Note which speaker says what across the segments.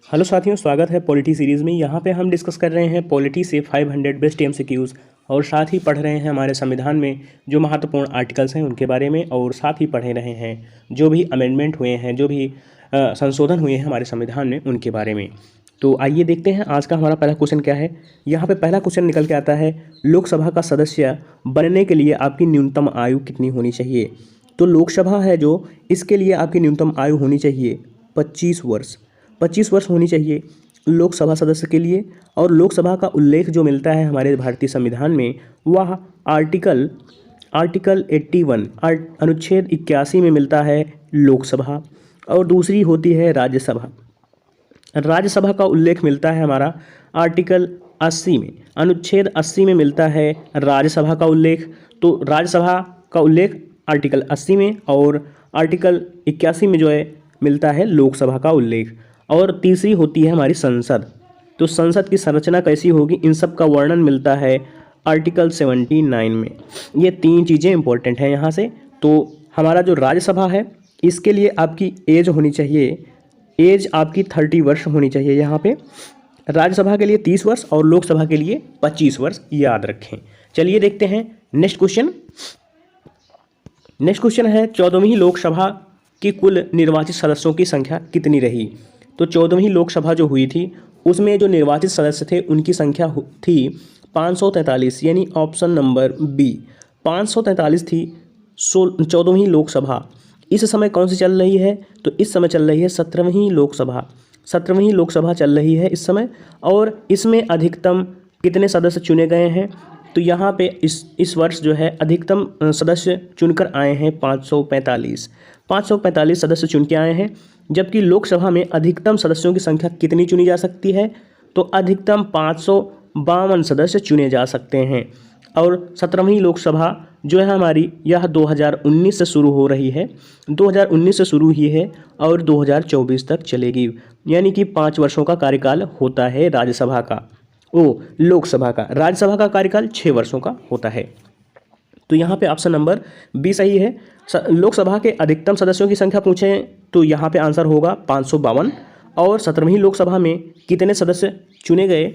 Speaker 1: Hello साथियों, स्वागत है पॉलिटी सीरीज़ में। यहाँ पे हम डिस्कस कर रहे हैं पॉलिटी से 500 बेस्ट एमसीक्यूज़ और साथ ही पढ़ रहे हैं हमारे संविधान में जो महत्वपूर्ण आर्टिकल्स हैं उनके बारे में, और साथ ही पढ़ रहे हैं जो भी अमेंडमेंट हुए हैं, जो भी संशोधन हुए हैं हमारे संविधान में उनके बारे में। तो आइए देखते हैं आज का हमारा पहला क्वेश्चन क्या है। यहाँ पे पहला क्वेश्चन निकल के आता है, लोकसभा का सदस्य बनने के लिए आपकी न्यूनतम आयु कितनी होनी चाहिए। तो लोकसभा है जो, इसके लिए आपकी न्यूनतम आयु होनी चाहिए 25 वर्ष। 25 वर्ष होनी चाहिए लोकसभा सदस्य के लिए। और लोकसभा का उल्लेख जो मिलता है हमारे भारतीय संविधान में, वह आर्टिकल 81 अनुच्छेद 81 में मिलता है लोकसभा। और दूसरी होती है राज्यसभा। राज्यसभा का उल्लेख मिलता है हमारा आर्टिकल 80 में, अनुच्छेद 80 में मिलता है राज्यसभा का उल्लेख। तो राज्यसभा का उल्लेख आर्टिकल 80 में और आर्टिकल 81 में जो है मिलता है लोकसभा का उल्लेख। और तीसरी होती है हमारी संसद। तो संसद की संरचना कैसी होगी, इन सब का वर्णन मिलता है आर्टिकल 79 में। ये तीन चीज़ें इंपॉर्टेंट हैं यहाँ से। तो हमारा जो राज्यसभा है इसके लिए आपकी एज होनी चाहिए, एज आपकी 30 वर्ष होनी चाहिए। यहाँ पे राज्यसभा के लिए 30 वर्ष और लोकसभा के लिए 25 वर्ष, याद रखें। चलिए देखते हैं नेक्स्ट क्वेश्चन। नेक्स्ट क्वेश्चन है, 14वीं लोकसभा की कुल निर्वाचित सदस्यों की संख्या कितनी रही। तो 14वीं लोकसभा जो हुई थी उसमें जो निर्वाचित सदस्य थे उनकी संख्या थी 543, यानी ऑप्शन नंबर बी 543 थी 14वीं लोकसभा। इस समय कौन सी चल रही है, तो इस समय चल रही है 17वीं लोकसभा। 17वीं लोकसभा चल रही है इस समय। और इसमें अधिकतम कितने सदस्य चुने गए हैं, तो यहाँ पे इस वर्ष जो है अधिकतम सदस्य चुनकर आए हैं 545 सदस्य चुन के आए हैं। जबकि लोकसभा में अधिकतम सदस्यों की संख्या कितनी चुनी जा सकती है, तो अधिकतम 552 सदस्य चुने जा सकते हैं। और 17वीं लोकसभा जो है हमारी, यह 2019 से शुरू हो रही है, 2019 से शुरू हुई है और 2024 तक चलेगी। यानी कि 5 वर्षों का कार्यकाल होता है राज्यसभा का, लोकसभा का। राज्यसभा का कार्यकाल 6 वर्षों का होता है। तो यहाँ पे ऑप्शन नंबर बी सही है। लोकसभा के अधिकतम सदस्यों की संख्या पूछें तो यहाँ पे आंसर होगा 552। और 17वीं लोकसभा में कितने सदस्य चुने गए,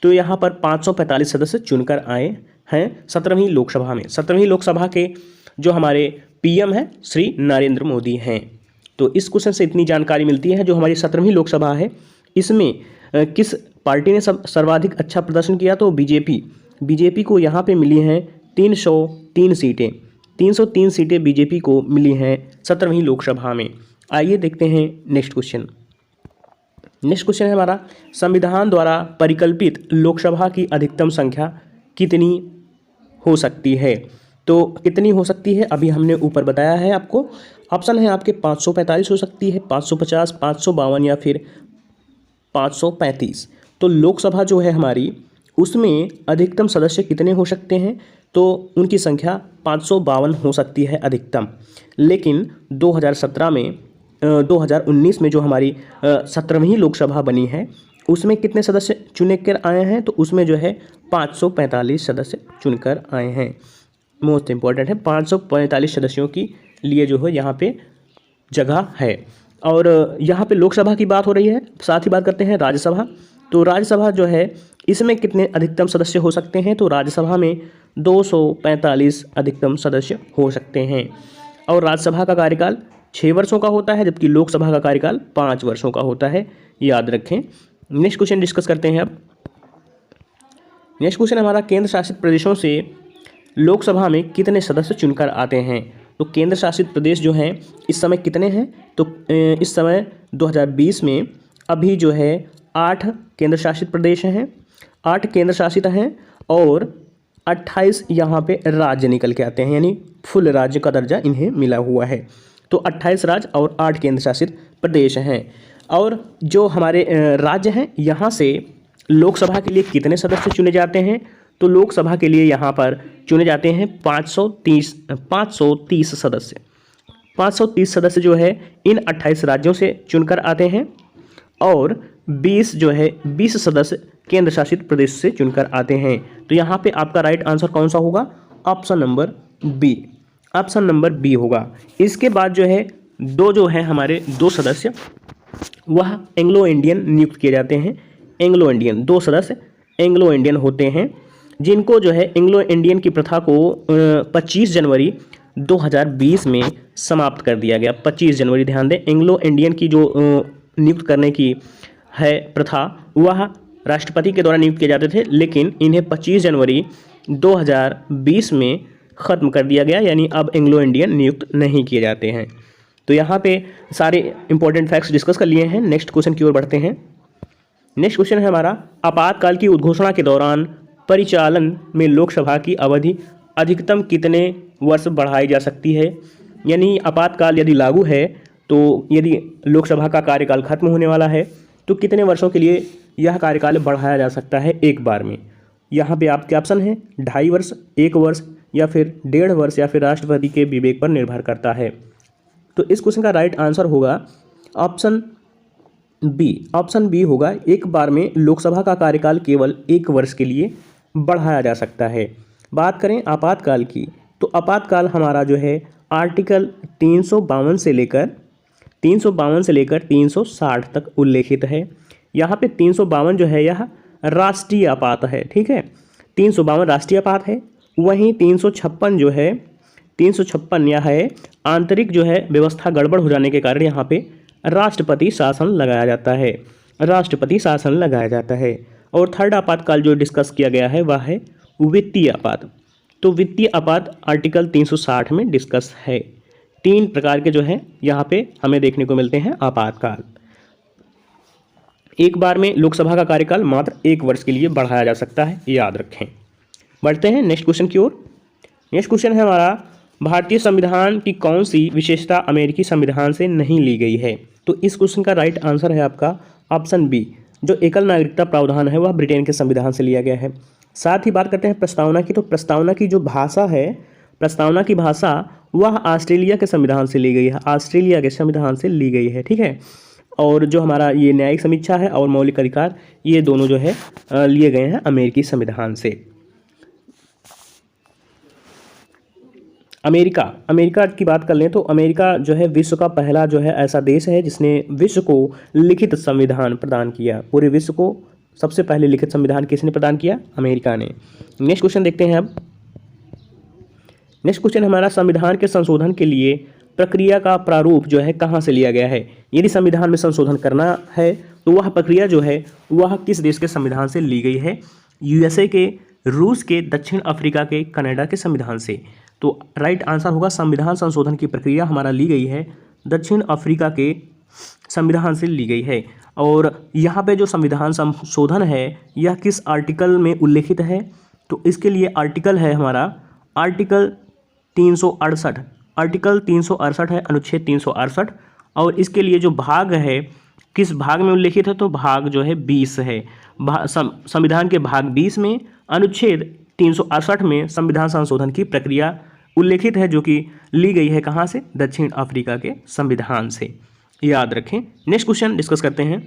Speaker 1: तो यहाँ पर 545 सदस्य चुनकर आए हैं 17वीं लोकसभा में। 17वीं लोकसभा के जो हमारे पीएम हैं श्री नरेंद्र मोदी हैं। तो इस क्वेश्चन से इतनी जानकारी मिलती है, जो हमारी 17वीं लोकसभा है इसमें किस पार्टी ने सर्वाधिक अच्छा प्रदर्शन किया, तो बीजेपी को यहाँ पे मिली हैं 303 सीटें। 303 सीटें बीजेपी को मिली हैं 17वीं लोकसभा में। आइए देखते हैं नेक्स्ट क्वेश्चन। नेक्स्ट क्वेश्चन है हमारा, संविधान द्वारा परिकल्पित लोकसभा की अधिकतम संख्या कितनी हो सकती है। तो कितनी हो सकती है अभी हमने ऊपर बताया है आपको। ऑप्शन है आपके 545 हो सकती है, 550, 552 या फिर 535। तो लोकसभा जो है हमारी उसमें अधिकतम सदस्य कितने हो सकते हैं, तो उनकी संख्या 552 हो सकती है अधिकतम। लेकिन 2019 में जो हमारी 17वीं लोकसभा बनी है उसमें कितने सदस्य चुने कर आए हैं, तो उसमें जो है 545 सदस्य चुनकर आए हैं। मोस्ट इम्पॉर्टेंट है, 545 सदस्यों की लिए जो है यहाँ पे जगह है। और यहाँ पे लोकसभा की बात हो रही है, साथ ही बात करते हैं राज्यसभा। तो राज्यसभा जो है इसमें कितने अधिकतम सदस्य हो सकते हैं, तो राज्यसभा में 245 अधिकतम सदस्य हो सकते हैं। और राज्यसभा का कार्यकाल 6 वर्षों का होता है, जबकि लोकसभा का कार्यकाल 5 वर्षों का होता है, याद रखें। नेक्स्ट क्वेश्चन डिस्कस करते हैं अब। नेक्स्ट क्वेश्चन हमारा, केंद्र शासित प्रदेशों से लोकसभा में कितने सदस्य चुनकर आते हैं। तो केंद्र शासित प्रदेश जो हैं इस समय कितने हैं, तो इस समय 2020 में अभी जो है 8 केंद्र शासित प्रदेश हैं, 8 केंद्र शासित हैं और 28 यहाँ पे राज्य निकल के आते हैं, यानी फुल राज्य का दर्जा इन्हें मिला हुआ है। तो 28 राज्य और 8 केंद्र शासित प्रदेश हैं। और जो हमारे राज्य हैं यहाँ से लोकसभा के लिए कितने सदस्य चुने जाते हैं, तो लोकसभा के लिए यहाँ पर चुने जाते हैं 530 सदस्य। 530 सदस्य जो है इन 28 राज्यों से चुनकर आते हैं और 20 सदस्य केंद्र शासित प्रदेश से चुनकर आते हैं। तो यहाँ पे आपका राइट आंसर कौन सा होगा, ऑप्शन नंबर बी होगा। इसके बाद जो है दो सदस्य वह एंग्लो इंडियन नियुक्त किए जाते हैं। एंग्लो इंडियन 2 सदस्य एंग्लो इंडियन होते हैं, जिनको जो है एंग्लो इंडियन की प्रथा को 25 जनवरी 2020 में समाप्त कर दिया गया। 25 जनवरी, ध्यान दें, एंग्लो इंडियन की जो नियुक्त करने की है प्रथा, वह राष्ट्रपति के द्वारा नियुक्त किए जाते थे, लेकिन इन्हें 25 जनवरी 2020 में ख़त्म कर दिया गया, यानी अब एंग्लो इंडियन नियुक्त नहीं किए जाते हैं। तो यहाँ पे सारे इंपॉर्टेंट फैक्ट्स डिस्कस कर लिए हैं। नेक्स्ट क्वेश्चन की ओर बढ़ते हैं। नेक्स्ट क्वेश्चन है हमारा, आपातकाल की उद्घोषणा के दौरान परिचालन में लोकसभा की अवधि अधिकतम कितने वर्ष बढ़ाई जा सकती है? यानी आपातकाल यदि लागू है तो यदि लोकसभा का कार्यकाल खत्म होने वाला है तो कितने वर्षों के लिए यह कार्यकाल बढ़ाया जा सकता है एक बार में? यहाँ पे आपके ऑप्शन है 2.5 वर्ष, 1 वर्ष या फिर 1.5 वर्ष या फिर राष्ट्रपति के विवेक पर निर्भर करता है। तो इस क्वेश्चन का राइट आंसर होगा ऑप्शन बी। ऑप्शन बी होगा, एक बार में लोकसभा का कार्यकाल केवल 1 वर्ष के लिए बढ़ाया जा सकता है। बात करें आपातकाल की, तो आपातकाल हमारा जो है आर्टिकल 352 से लेकर 360 तक उल्लेखित है। यहाँ पे 352 जो है यह राष्ट्रीय आपात है, ठीक है, 352 राष्ट्रीय आपात है। वहीं 356 जो है 356 यह है आंतरिक जो है व्यवस्था गड़बड़ हो जाने के कारण यहाँ पे राष्ट्रपति शासन लगाया जाता है, राष्ट्रपति शासन लगाया जाता है। और थर्ड आपातकाल जो डिस्कस किया गया है वह है वित्तीय आपात। तो वित्तीय आपात आर्टिकल 360 में डिस्कस है। 3 प्रकार के जो है यहाँ पे हमें देखने को मिलते हैं आपातकाल। एक बार में लोकसभा का कार्यकाल मात्र 1 वर्ष के लिए बढ़ाया जा सकता है, याद रखें। बढ़ते हैं नेक्स्ट क्वेश्चन की ओर। नेक्स्ट क्वेश्चन है हमारा, भारतीय संविधान की कौन सी विशेषता अमेरिकी संविधान से नहीं ली गई है? तो इस क्वेश्चन का राइट आंसर है आपका ऑप्शन बी। जो एकल नागरिकता प्रावधान है वह ब्रिटेन के संविधान से लिया गया है। साथ ही बात करते हैं प्रस्तावना की, तो प्रस्तावना की जो भाषा है, प्रस्तावना की भाषा वह ऑस्ट्रेलिया के संविधान से ली गई है, ऑस्ट्रेलिया के संविधान से ली गई है, ठीक है। और जो हमारा ये न्यायिक समीक्षा है और मौलिक अधिकार, ये दोनों जो है लिए गए हैं अमेरिकी संविधान से। अमेरिका की बात कर लें तो अमेरिका जो है विश्व का पहला जो है ऐसा देश है जिसने विश्व को लिखित संविधान प्रदान किया। पूरे विश्व को सबसे पहले लिखित संविधान किसने प्रदान किया? अमेरिका ने। नेक्स्ट क्वेश्चन देखते हैं अब। नेक्स्ट क्वेश्चन हमारा, संविधान के संशोधन के लिए प्रक्रिया का प्रारूप जो है कहाँ से लिया गया है? यदि संविधान में संशोधन करना है तो वह प्रक्रिया जो है वह किस देश के संविधान से ली गई है? यूएसए के, रूस के, दक्षिण अफ्रीका के, कनाडा के संविधान से। तो राइट आंसर होगा संविधान संशोधन की प्रक्रिया हमारा ली गई है दक्षिण अफ्रीका के संविधान से ली गई है। और यहाँ पे जो संविधान संशोधन है यह किस आर्टिकल में उल्लेखित है? तो इसके लिए आर्टिकल है हमारा आर्टिकल 368। आर्टिकल 368 है, अनुच्छेद 368। और इसके लिए जो भाग है किस भाग में उल्लेखित है? तो भाग जो है 20 है। संविधान के भाग 20 में अनुच्छेद 368 में संविधान संशोधन की प्रक्रिया उल्लेखित है, जो कि ली गई है कहाँ से? दक्षिण अफ्रीका के संविधान से, याद रखें। नेक्स्ट क्वेश्चन डिस्कस करते हैं।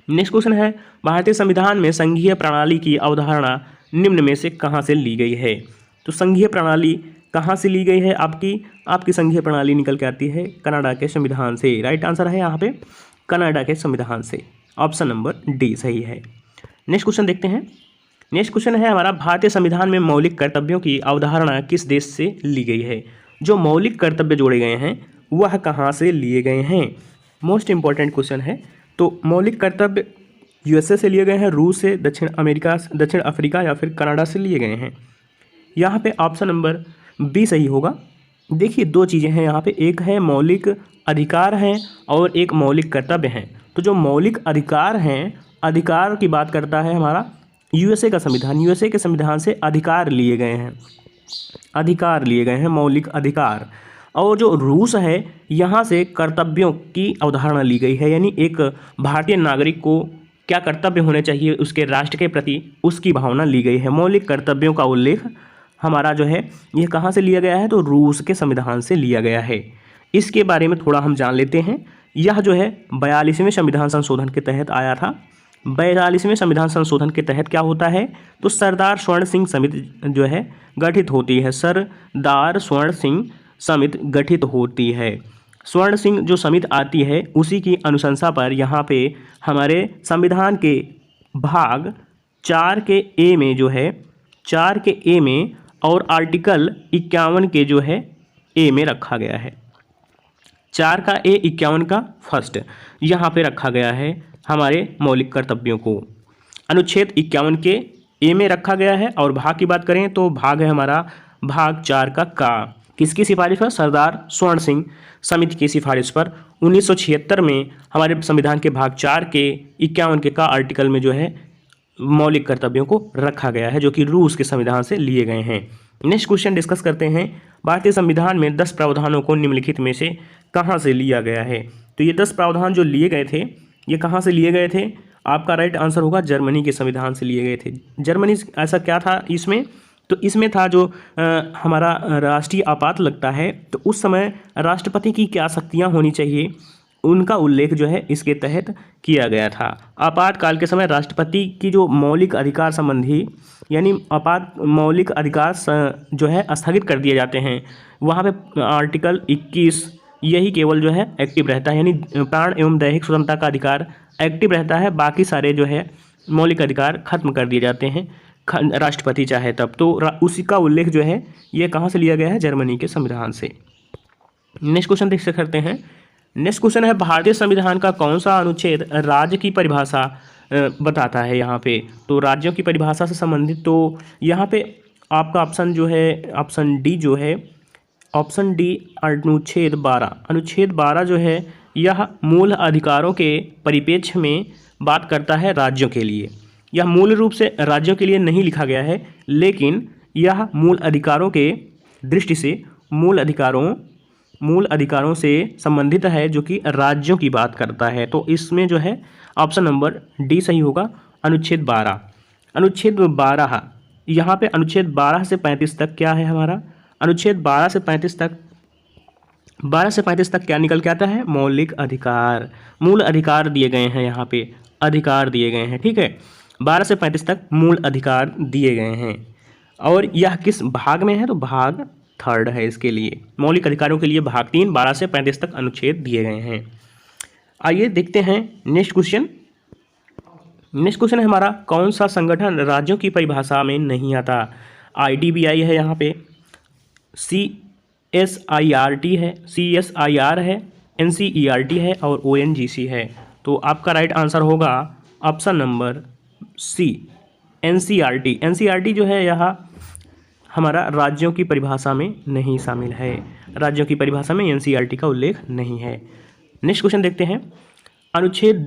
Speaker 1: नेक्स्ट क्वेश्चन है, भारतीय संविधान में संघीय प्रणाली की अवधारणा निम्न में से कहाँ से ली गई है? तो संघीय प्रणाली कहाँ से ली गई है? आपकी संघीय प्रणाली निकल के आती है कनाडा के संविधान से। राइट आंसर है यहाँ पे कनाडा के संविधान से, ऑप्शन नंबर डी सही है। नेक्स्ट क्वेश्चन देखते हैं। नेक्स्ट क्वेश्चन है हमारा, भारतीय संविधान में मौलिक कर्तव्यों की अवधारणा किस देश से ली गई है? जो मौलिक कर्तव्य जोड़े गए हैं वह कहाँ से लिए गए हैं? मोस्ट इंपॉर्टेंट क्वेश्चन है। तो मौलिक कर्तव्य यूएसए से लिए गए हैं, रूस से, दक्षिण अफ्रीका या फिर कनाडा से लिए गए हैं। यहाँ पे ऑप्शन नंबर बी सही होगा। देखिए 2 चीज़ें हैं यहाँ पे, एक है मौलिक अधिकार हैं और एक मौलिक कर्तव्य हैं। तो जो मौलिक अधिकार हैं, अधिकार की बात करता है हमारा यूएसए का संविधान। यूएसए के संविधान से अधिकार लिए गए हैं, अधिकार लिए गए हैं, मौलिक अधिकार। और जो रूस है यहाँ से कर्तव्यों की अवधारणा ली गई है, यानी एक भारतीय नागरिक को क्या कर्तव्य होने चाहिए उसके राष्ट्र के प्रति, उसकी भावना ली गई है। मौलिक कर्तव्यों का उल्लेख हमारा जो है यह कहाँ से लिया गया है? तो रूस के संविधान से लिया गया है। इसके बारे में थोड़ा हम जान लेते हैं। यह जो है 42वें संविधान संशोधन के तहत आया था। 42वें संविधान संशोधन के तहत क्या होता है? तो सरदार स्वर्ण सिंह समिति जो है गठित होती है, सरदार स्वर्ण सिंह समिति गठित होती है। स्वर्ण सिंह जो समिति आती है उसी की अनुशंसा पर यहाँ पे हमारे संविधान के भाग 4 के ए में जो है 4 के ए में और आर्टिकल 51 के जो है ए में रखा गया है। 4 का ए 51 का फर्स्ट यहाँ पे रखा गया है हमारे मौलिक कर्तव्यों को। अनुच्छेद 51 के ए में रखा गया है और भाग की बात करें तो भाग है हमारा भाग 4 का किसकी सिफारिश पर? सरदार स्वर्ण सिंह समिति की सिफारिश पर 1976 में हमारे संविधान के भाग 4 के 51 के का आर्टिकल में जो है मौलिक कर्तव्यों को रखा गया है, जो कि रूस के संविधान से लिए गए हैं। नेक्स्ट क्वेश्चन डिस्कस करते हैं। भारतीय संविधान में 10 प्रावधानों को निम्नलिखित में से कहाँ से लिया गया है? तो ये 10 प्रावधान जो लिए गए थे ये कहाँ से लिए गए थे? आपका राइट आंसर होगा जर्मनी के संविधान से लिए गए थे। जर्मनी ऐसा क्या था इसमें? तो इसमें था जो हमारा राष्ट्रीय आपात लगता है तो उस समय राष्ट्रपति की क्या शक्तियाँ होनी चाहिए उनका उल्लेख जो है इसके तहत किया गया था। आपातकाल के समय राष्ट्रपति की जो मौलिक अधिकार संबंधी यानी मौलिक अधिकार जो है स्थगित कर दिए जाते हैं, वहाँ पे आर्टिकल 21 यही केवल जो है एक्टिव रहता है, यानी प्राण एवं दैहिक स्वतंत्रता का अधिकार एक्टिव रहता है, बाकी सारे जो है मौलिक अधिकार खत्म कर दिए जाते हैं राष्ट्रपति चाहे तब। तो उसी का उल्लेख जो है ये कहाँ से लिया गया है? जर्मनी के संविधान से। नेक्स्ट क्वेश्चन देख सकते हैं। नेक्स्ट क्वेश्चन है भारतीय संविधान का कौन सा अनुच्छेद राज्य की परिभाषा बताता है यहाँ पे? तो राज्यों की परिभाषा से संबंधित तो यहाँ पे आपका ऑप्शन जो है ऑप्शन डी जो है ऑप्शन डी अनुच्छेद 12 जो है यह मूल अधिकारों के परिप्रेक्ष्य में बात करता है राज्यों के लिए। यह मूल रूप से राज्यों के लिए नहीं लिखा गया है, लेकिन यह मूल अधिकारों के दृष्टि से मूल अधिकारों से संबंधित है, जो कि राज्यों की बात करता है। तो इसमें जो है ऑप्शन नंबर डी सही होगा, अनुच्छेद 12 यहाँ पे अनुच्छेद 12 से 35 तक क्या है हमारा? अनुच्छेद 12 से 35 तक क्या निकल के आता है? मौलिक अधिकार, मूल अधिकार दिए गए हैं, यहाँ पे अधिकार दिए गए हैं, ठीक है। 12 से 35 तक मूल अधिकार दिए गए हैं और यह किस भाग में है? तो भाग 3 है इसके लिए। मौलिक अधिकारों के लिए भाग 3 12 से 35 तक अनुच्छेद दिए गए हैं। आइए देखते हैं नेक्स्ट क्वेश्चन। नेक्स्ट क्वेश्चन है हमारा कौन सा संगठन राज्यों की परिभाषा में नहीं आता? IDBI है, यहाँ पे CSIRT है, CSIR है, NCERT है और ONGC है। तो आपका राइट आंसर होगा option number C, NCERT। NCERT जो है यह हमारा राज्यों की परिभाषा में नहीं शामिल है। राज्यों की परिभाषा में NCERT का उल्लेख नहीं है। नेक्स्ट क्वेश्चन देखते हैं। अनुच्छेद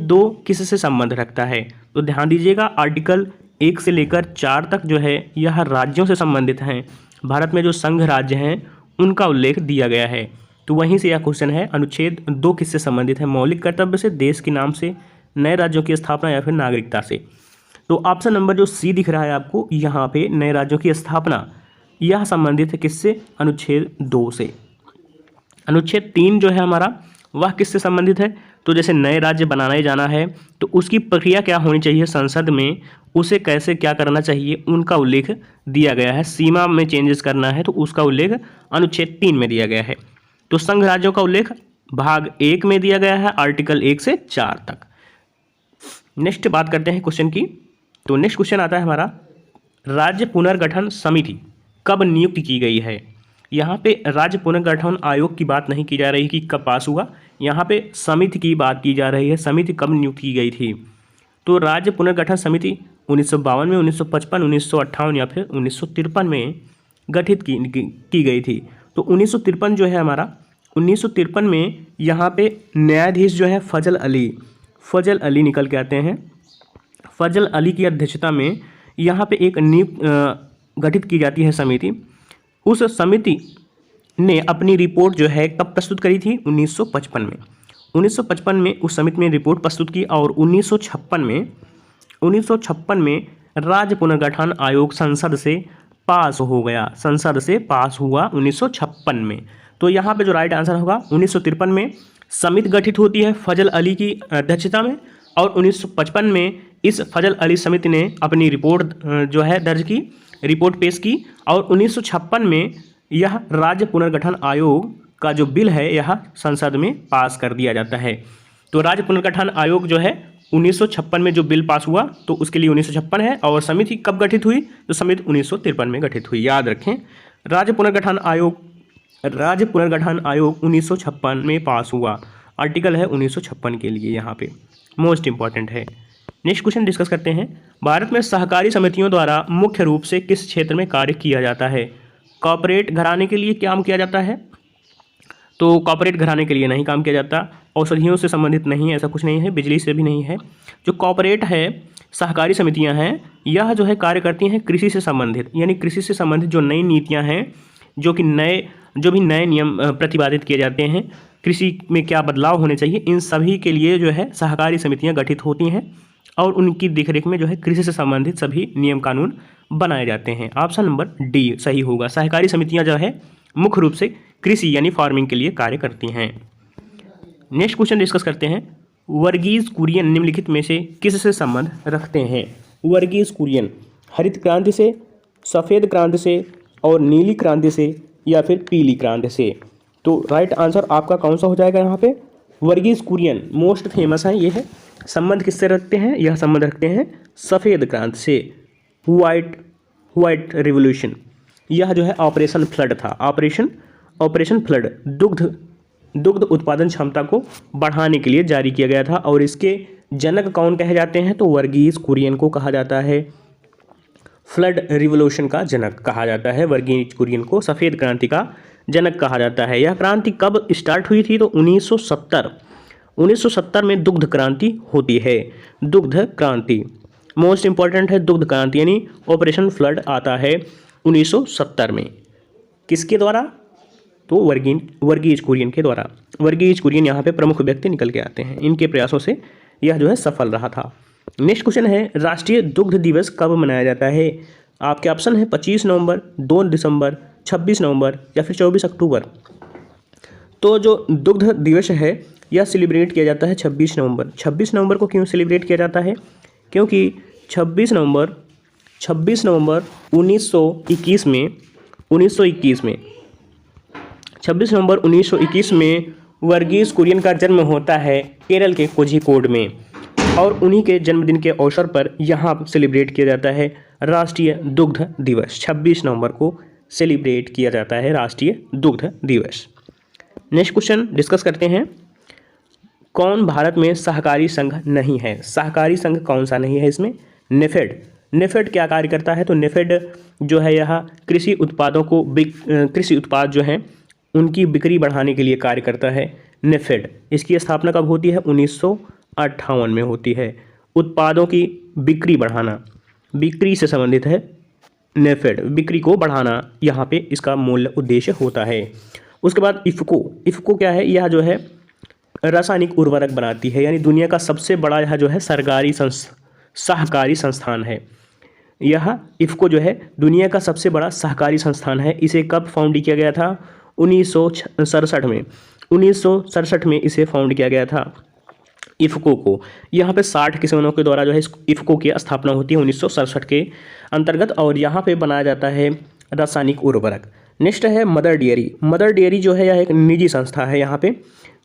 Speaker 1: 2 किससे संबंध रखता है? तो ध्यान दीजिएगा, आर्टिकल 1 से लेकर 4 तक जो है यह राज्यों से संबंधित हैं। भारत में जो संघ राज्य हैं उनका उल्लेख दिया गया है। तो वहीं से यह क्वेश्चन है, अनुच्छेद 2 किससे संबंधित है? मौलिक कर्तव्य से, देश के नाम से, नए राज्यों की स्थापना या फिर नागरिकता से। तो ऑप्शन नंबर जो सी दिख रहा है आपको यहाँ पे, नए राज्यों की स्थापना, यह संबंधित है किससे? अनुच्छेद 2 से। अनुच्छेद 3 जो है हमारा वह किससे संबंधित है? तो जैसे नए राज्य बनाने जाना है तो उसकी प्रक्रिया क्या होनी चाहिए संसद में, उसे कैसे क्या करना चाहिए, उनका उल्लेख दिया गया है। सीमा में चेंजेस करना है तो उसका उल्लेख अनुच्छेद 3 में दिया गया है। तो संघ राज्यों का उल्लेख भाग 1 में दिया गया है, आर्टिकल 1 से 4 तक। नेक्स्ट बात करते हैं क्वेश्चन की। तो नेक्स्ट क्वेश्चन आता है हमारा, राज्य पुनर्गठन समिति कब नियुक्त की गई है? यहाँ पे राज्य पुनर्गठन आयोग की बात नहीं की जा रही कि कब पास हुआ, यहाँ पे समिति की बात की जा रही है, समिति कब नियुक्त की गई थी। तो राज्य पुनर्गठन समिति 1952 में, 1955, 1958 या फिर 1953 में गठित की गई थी। तो 1953 जो है हमारा, 1953 में यहाँ पे न्यायाधीश जो है फजल अली निकल के आते हैं। फजल अली की अध्यक्षता में यहाँ पे एक नियुक्त गठित की जाती है समिति। उस समिति ने अपनी रिपोर्ट जो है कब प्रस्तुत करी थी? 1955 में। 1955 में उस समिति ने रिपोर्ट प्रस्तुत की और 1956 में राज्य पुनर्गठन आयोग संसद से पास हो गया, संसद से पास हुआ 1956 में। तो यहाँ पे जो राइट आंसर होगा 1953 में समिति गठित होती है फजल अली की अध्यक्षता में और 1955 में इस फजल अली समिति ने अपनी रिपोर्ट जो है दर्ज की, रिपोर्ट पेश की और 1956 में यह राज्य पुनर्गठन आयोग का जो बिल है यह संसद में पास कर दिया जाता है। तो राज्य पुनर्गठन आयोग जो है 1956 में जो बिल पास हुआ तो उसके लिए 1956 है, और समिति कब गठित हुई तो समिति 1953 में गठित हुई। याद रखें, राज्य पुनर्गठन आयोग 1956 में पास हुआ। आर्टिकल है 1956 के लिए, यहाँ पे मोस्ट इंपॉर्टेंट है। नेक्स्ट क्वेश्चन डिस्कस करते हैं। भारत में सहकारी समितियों द्वारा मुख्य रूप से किस क्षेत्र में कार्य किया जाता है? कॉर्पोरेट घराने के लिए काम किया जाता है? तो कॉर्पोरेट घराने के लिए नहीं काम किया जाता। औषधियों से संबंधित नहीं, ऐसा कुछ नहीं है। बिजली से भी नहीं है। जो कॉर्पोरेट है, सहकारी समितियां हैं, यह जो है कार्य करती हैं कृषि से संबंधित, यानी कृषि से संबंधित जो नई नीतियां हैं, जो भी नए नियम प्रतिपादित किए जाते हैं, कृषि में क्या बदलाव होने चाहिए, इन सभी के लिए जो है सहकारी समितियां गठित होती हैं और उनकी देखरेख में जो है कृषि से संबंधित सभी नियम कानून बनाए जाते हैं। ऑप्शन नंबर डी सही होगा। सहकारी समितियां जो है मुख्य रूप से कृषि यानी फार्मिंग के लिए कार्य करती हैं। नेक्स्ट क्वेश्चन डिस्कस करते हैं। वर्गीज कुरियन निम्नलिखित में से किससे संबंध रखते हैं? वर्गीज कुरियन हरित क्रांति से, सफ़ेद क्रांति से, और नीली क्रांति से, या फिर पीली क्रांति से? तो राइट आंसर आपका कौन सा हो जाएगा यहाँ पे? वर्गीज कुरियन मोस्ट फेमस है। ये है संबंध किससे रखते हैं? यह संबंध रखते हैं सफ़ेद क्रांति से, व्हाइट रिवोल्यूशन। यह जो है ऑपरेशन फ्लड था। ऑपरेशन फ्लड दुग्ध उत्पादन क्षमता को बढ़ाने के लिए जारी किया गया था, और इसके जनक कौन कहे जाते हैं? तो वर्गीज कुरियन को कहा जाता है। फ्लड रिवोल्यूशन का जनक कहा जाता है वर्गीज कुरियन को, सफ़ेद क्रांति का जनक कहा जाता है। यह क्रांति कब स्टार्ट हुई थी? तो 1970 में दुग्ध क्रांति होती है। दुग्ध क्रांति मोस्ट इंपॉर्टेंट है। दुग्ध क्रांति यानी ऑपरेशन फ्लड आता है 1970 में। किसके द्वारा? तो वर्गीज कुरियन के द्वारा। वर्गीज कुरियन यहाँ पे प्रमुख व्यक्ति निकल के आते हैं। इनके प्रयासों से यह जो है सफल रहा था। नेक्स्ट क्वेश्चन है, राष्ट्रीय दुग्ध दिवस कब मनाया जाता है? आपके ऑप्शन है 25 नवंबर, 2 दिसंबर, 26 नवंबर, या फिर 24 अक्टूबर। तो जो दुग्ध दिवस है यह सेलिब्रेट किया जाता है 26 नवंबर। 26 नवंबर को क्यों सेलिब्रेट किया जाता है? क्योंकि 26 नवंबर 1921 में वर्गीज कुरियन का जन्म होता है केरल के कोझिकोड में, और उन्हीं के जन्मदिन के अवसर पर यहाँ सेलिब्रेट किया जाता है राष्ट्रीय दुग्ध दिवस। 26 नवंबर को सेलिब्रेट किया जाता है राष्ट्रीय दुग्ध दिवस। नेक्स्ट क्वेश्चन डिस्कस करते हैं। कौन भारत में सहकारी संघ नहीं है? सहकारी संघ कौन सा नहीं है इसमें? नेफेड। नेफेड क्या कार्य करता है? तो नेफेड जो है यह कृषि उत्पाद जो हैं उनकी बिक्री बढ़ाने के लिए कार्य करता है। नेफेड, इसकी स्थापना कब होती है? 1958 में होती है। उत्पादों की बिक्री बढ़ाना, बिक्री से संबंधित है नेफेड, बिक्री को बढ़ाना यहाँ पे इसका मूल उद्देश्य होता है। उसके बाद इफ़को क्या है? यह जो है रासायनिक उर्वरक बनाती है, यानी दुनिया का सबसे बड़ा यह जो है सहकारी संस्थान है। यह इफ़को जो है दुनिया का सबसे बड़ा सहकारी संस्थान है। इसे कब फाउंड किया गया था? 1967 में। 1967 में इसे फाउंड किया गया था इफ़को को। यहाँ पे 60 किसानों के द्वारा जो है इफ़को की स्थापना होती है 1967 के अंतर्गत, और यहाँ पे बनाया जाता है रासायनिक उर्वरक। नेक्स्ट है मदर डेयरी। मदर डेयरी जो है यह एक निजी संस्था है यहाँ पे।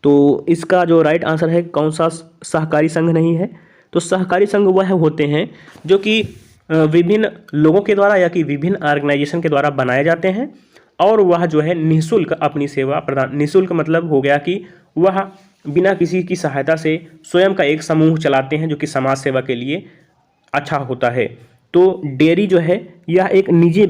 Speaker 1: तो इसका जो राइट आंसर है कौन सा सहकारी संघ नहीं है? तो सहकारी संघ वह होते हैं जो कि विभिन्न लोगों के द्वारा या कि विभिन्न ऑर्गेनाइजेशन के द्वारा बनाए जाते हैं, और वह जो है निःशुल्क अपनी सेवा प्रदान, निःशुल्क मतलब हो गया कि वह बिना किसी की सहायता से स्वयं का एक समूह चलाते हैं जो कि समाज सेवा के लिए अच्छा होता है। तो डेयरी जो है यह एक निजी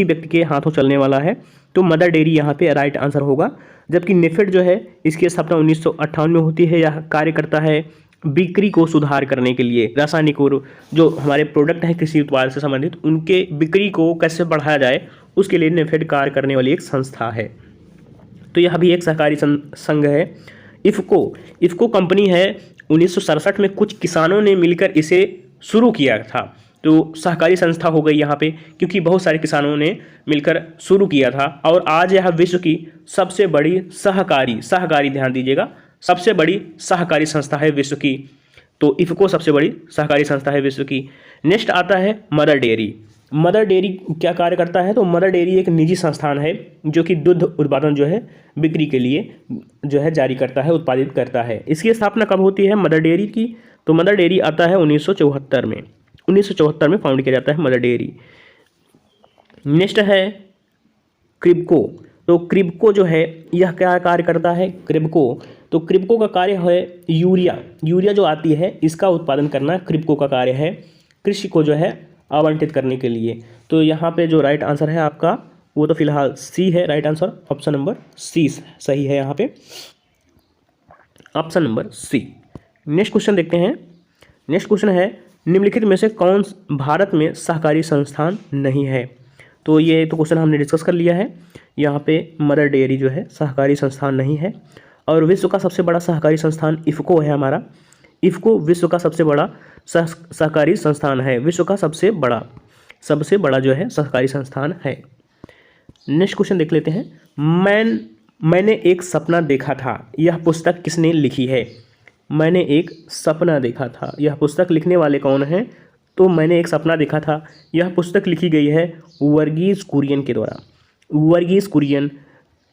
Speaker 1: व्यक्ति के हाथों चलने वाला है। तो मदर डेयरी यहाँ पे राइट आंसर होगा। जबकि नेफेड जो है इसकी स्थापना 1958 में होती है। यह कार्य करता है बिक्री को सुधार करने के लिए, रासायनिक और जो हमारे प्रोडक्ट हैं कृषि उत्पाद से संबंधित उनके बिक्री को कैसे बढ़ाया जाए उसके लिए नेफेड कार्य करने वाली एक संस्था है। तो यह भी एक सहकारी संघ है। इफ़को कंपनी है 1967 में कुछ किसानों ने मिलकर इसे शुरू किया था। तो सहकारी संस्था हो गई यहाँ पे, क्योंकि बहुत सारे किसानों ने मिलकर शुरू किया था, और आज यह विश्व की सबसे बड़ी सहकारी ध्यान दीजिएगा, सबसे बड़ी सहकारी संस्था है विश्व की। तो इफ़को सबसे बड़ी सहकारी संस्था है विश्व की। नेक्स्ट आता है मदर डेयरी। मदर डेयरी क्या कार्य करता है? तो मदर डेयरी एक निजी संस्थान है जो कि दूध उत्पादन जो है बिक्री के लिए जो है जारी करता है, उत्पादित करता है। इसकी स्थापना कब होती है मदर डेयरी की? तो मदर डेयरी आता है 1974 में। 1974 में फाउंड किया जाता है मदर डेयरी। नेक्स्ट है क्रिब्को। तो क्रिब्को जो है यह क्या कार्य करता है? क्रिब्को, तो क्रिब्को का कार्य है यूरिया जो आती है इसका उत्पादन करना क्रिब्को का कार्य है, कृषि को जो है आवंटित करने के लिए। तो यहाँ पे जो राइट आंसर है आपका वो तो फिलहाल सी है right answer, option number C सही है यहाँ पे, option number C. Next question देखते हैं। नेक्स्ट क्वेश्चन है निम्नलिखित में से कौन भारत में सहकारी संस्थान नहीं है? तो ये तो क्वेश्चन हमने डिस्कस कर लिया है। यहाँ पे मदर डेयरी जो है सहकारी संस्थान नहीं है। और विश्व का सबसे बड़ा सहकारी संस्थान इफ़को है हमारा। इफ़को विश्व का सबसे बड़ा सहकारी संस्थान है, विश्व का सबसे बड़ा जो है सहकारी संस्थान है। नेक्स्ट क्वेश्चन देख लेते हैं। मैंने एक सपना देखा था, यह पुस्तक किसने लिखी है? मैंने एक सपना देखा था, यह पुस्तक लिखने वाले कौन हैं? तो मैंने एक सपना देखा था, यह पुस्तक लिखी गई है वर्गीज कुरियन के द्वारा। वर्गीज कुरियन,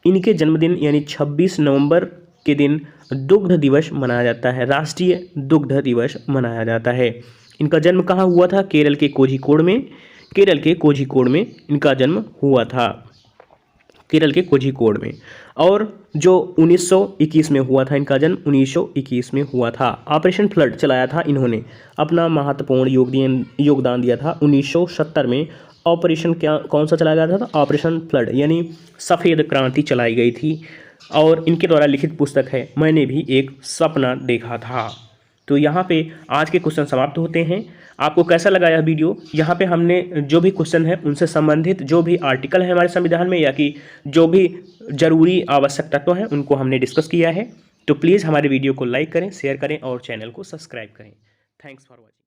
Speaker 1: इनके जन्मदिन यानी 26 नवंबर के दिन दुग्ध दिवस मनाया जाता है, राष्ट्रीय दुग्ध दिवस मनाया जाता है। इनका जन्म कहाँ हुआ था? केरल के कोझिकोड में इनका जन्म हुआ था, केरल के कोझिकोड में। और जो 1921 में हुआ था इनका जन्म, 1921 में हुआ था। ऑपरेशन फ्लड चलाया था इन्होंने, अपना महत्वपूर्ण योगदान दिया था। 1970 में ऑपरेशन कौन सा चलाया गया था? ऑपरेशन फ्लड यानी सफ़ेद क्रांति चलाई गई थी। और इनके द्वारा लिखित पुस्तक है मैंने भी एक सपना देखा था। तो यहाँ पे आज के क्वेश्चन समाप्त होते हैं। आपको कैसा लगा यह वीडियो? यहाँ पे हमने जो भी क्वेश्चन है उनसे संबंधित जो भी आर्टिकल है हमारे संविधान में या कि जो भी जरूरी आवश्यक तत्व हैं उनको हमने डिस्कस किया है। तो प्लीज़ हमारे वीडियो को लाइक करें, शेयर करें और चैनल को सब्सक्राइब करें। Thanks for watching.